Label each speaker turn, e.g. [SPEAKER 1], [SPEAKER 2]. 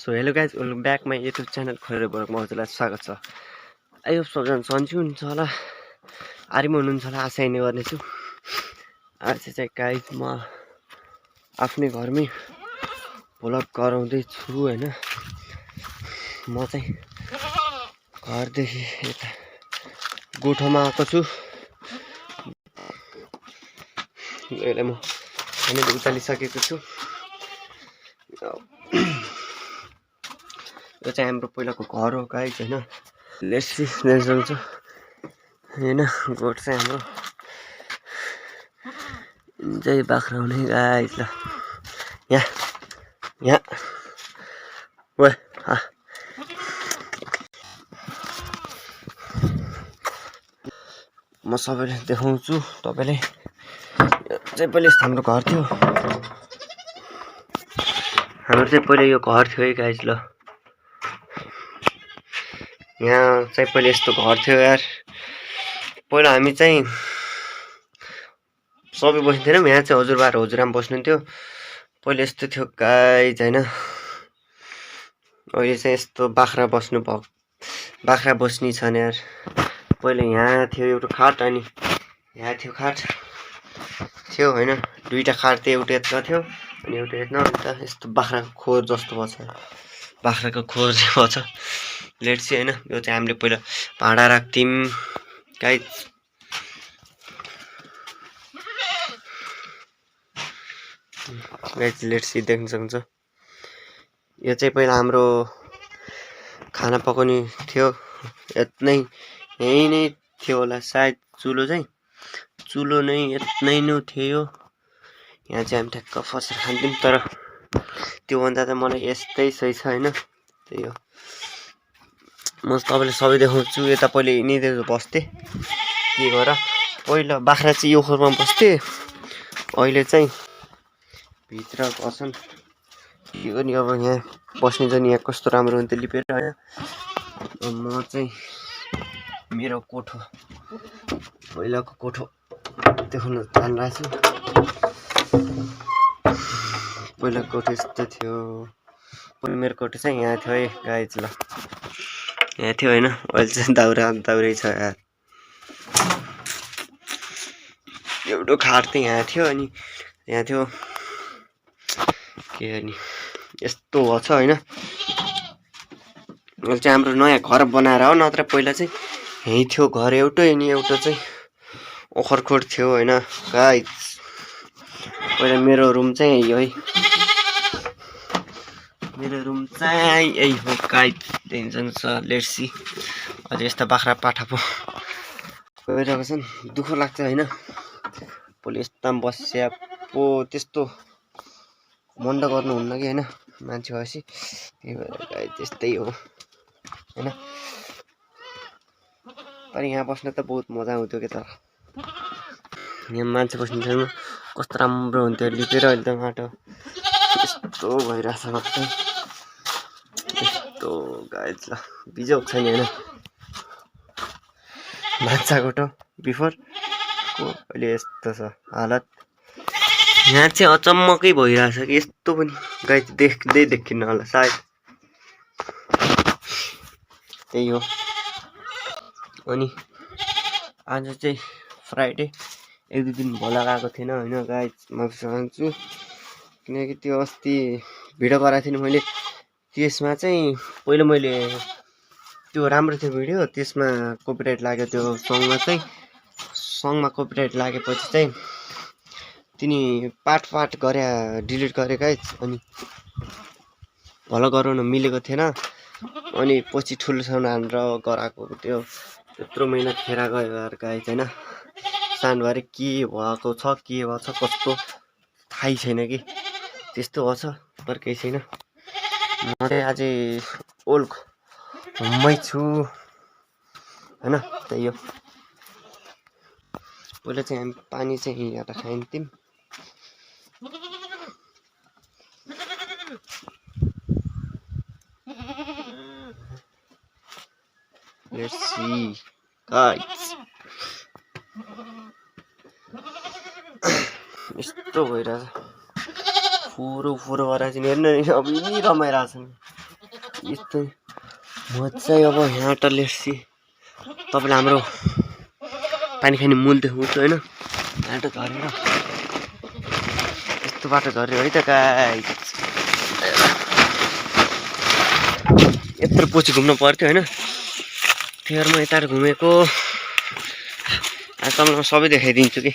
[SPEAKER 1] So hello guys, welcome back my YouTube channel खोलेर म हजुरलाई स्वागत छ। आई होप सबजना सन्चै हुनुहुन्छ होला, आर्मी हुनुहुन्छ होला आशा नै गर्नेछु। आज चाहिँ गाइज म आफ्नै घरमै भ्लग गराउँदैछु होइन। म चाहिँ घरदेखि यता गोठोमा आएको छु। अहिले म हामीले उचालिसकेको छु। यो चाहिँ हाम्रो पहिलाको घर हो गाइज होइन। लेट्स सी जान्छ होइन। गोठ चाहिँ हाम्रो इन्जोय बाख्रा हुने गाइज। ल यहाँ वे म सबैलाई देखाउँछु तपाईँलाई। चाहिँ पहिले यस्तो हाम्रो घर थियो। हाम्रो चाहिँ पहिले यो घर थियो है गाइज। ल यहाँ चाहिँ पहिले यस्तो घर थियो यार। पहिला हामी चाहिँ सबै बस्दैनौँ। यहाँ चाहिँ हजुरबा र हजुरआमा बस्नुहुन्थ्यो। पहिले यस्तो थियो गाइज होइन। अहिले चाहिँ यस्तो बाख्रा बस्ने छन् यार। पहिले यहाँ थियो एउटा खाट, अनि यहाँ थियो खाट थियो होइन। दुईवटा खाट थियो, एउटा यता थियो अनि एउटा यता। अन्त यस्तो बाख्राको खोर जस्तो भएको छ। बाख्राको खोर चाहिँ भएको छ। लेट्स सी होइन। यो चाहिँ हामीले पहिला भाँडा राख्थ्यौँ गाइज। लेट्स सी देख्न सक्नुहुन्छ। यो चाहिँ पहिला हाम्रो खाना पकाउने थियो। यही नै थियो होला सायद। चुलो नै यत्नै नै थियो। यहाँ चाहिँ हामी ठ्याक्क फसेर खान्थ्यौँ। तर त्योभन्दा त मलाई यस्तै सही छ होइन। त्यही हो, म तपाईँलाई सबै देखाउँछु। यता पहिले यिनीहरू बस्थेँ के गर। पहिला बाख्रा चाहिँ यो खोरमा बस्थेँ। अहिले चाहिँ भित्र बस्छन् के गर्ने। अब यहाँ बस्ने चाहिँ यहाँ कस्तो राम्रो हुन्थ्यो लिपेर होइन। म चाहिँ मेरो कोठो, पहिलाको कोठो देखाउन थालिरहेको छु। पहिलाको कोठो यस्तो थियो। पहिला मेरो कोठो चाहिँ यहाँ थियो है गाइज। ल यहाँ थियो होइन। अहिले चाहिँ दाउरै छ यार। एउटा खाट चाहिँ यहाँ थियो, अनि यहाँ थियो के अनि यस्तो भएको छ होइन। अहिले चाहिँ हाम्रो नयाँ घर बनाएर हो, नत्र पहिला चाहिँ यहीँ थियो घर एउटै। अनि एउटा चाहिँ ओखरखोर थियो होइन गाइज। पहिला मेरो रुम चाहिँ यही है। मेरो रुम चाहिँ यही हो गाइज। टेन्सन छ। Let's see. अझै यस्ता बाख्रा पाठा पो गइरहेको छन्। दुःख लाग्छ होइन। पहिले यस्तामा बस्या पो त्यस्तो मन त गर्नुहुन्न कि होइन मान्छे भएपछि। त्यही भएर गाइज त्यस्तै हो होइन। तर यहाँ बस्न त बहुत मजा आउँथ्यो कि। तर यहाँ मान्छे बस्ने ठाउँमा कस्तो राम्रो हुन्थ्यो लिपेर। अहिले त माटो यस्तो भइरहेछ भक्कै यस्तो गाइज। ल बिजोग छ नि होइन। भान्सा कोठो बिफोरको अहिले यस्तो छ हालत। यहाँ चाहिँ अचम्मकै भइरहेछ कि यस्तो पनि गाइज देख्दै देखिन्न होला सायद। त्यही हो। अनि आज चाहिँ फ्राइडे, एक दुई दिन भोला गएको थिएन होइन गाइज। माफी चाहन्छु किनकि त्यो अस्ति भिडियो गराएको थिएँ मैले। त्यसमा चाहिँ पहिला मैले त्यो राम्रो थियो भिडियो, त्यसमा कपिराइट लाग्यो। त्यो सङमा कपिराइट लागेपछि चाहिँ तिनी पार्ट गरे डिलिट गरे गाइज। अनि भलो गराउन मिलेको थिएन। अनि पछि ठुलो साउन्ड हानेर गराएको त्यो त्यत्रो मिहिनेत खेर गयो यार गाइज होइन। साउन्ड भएर के भएको छ के भएको छ कस्तो थाहै छैन कि। त्यस्तो भएको छ तर केही छैन। म चाहिँ अझै ओल्ड होममै छु होइन। त्यही हो। पहिला चाहिँ हामी पानी चाहिँ यहाँ खाइन्थ्यौँ। Let's see guys। यस्तो भइरहेछ। फुरो गरेर चाहिँ हेर्नु नि। अब यिनी रमाइरहेछन्। यस्तै म चाहिँ अब यहाँबाट लेट्सी तपाईँले हाम्रो पानी खाने मूल देखाउँछु होइन। बाटो झरेर यस्तो बाटो झऱ्यो है त गाई, यत्रो पछि घुम्नु पर्थ्यो होइन। फेरि म यता घुमेको आज तपाईँलाई म सबै देखाइदिन्छु कि।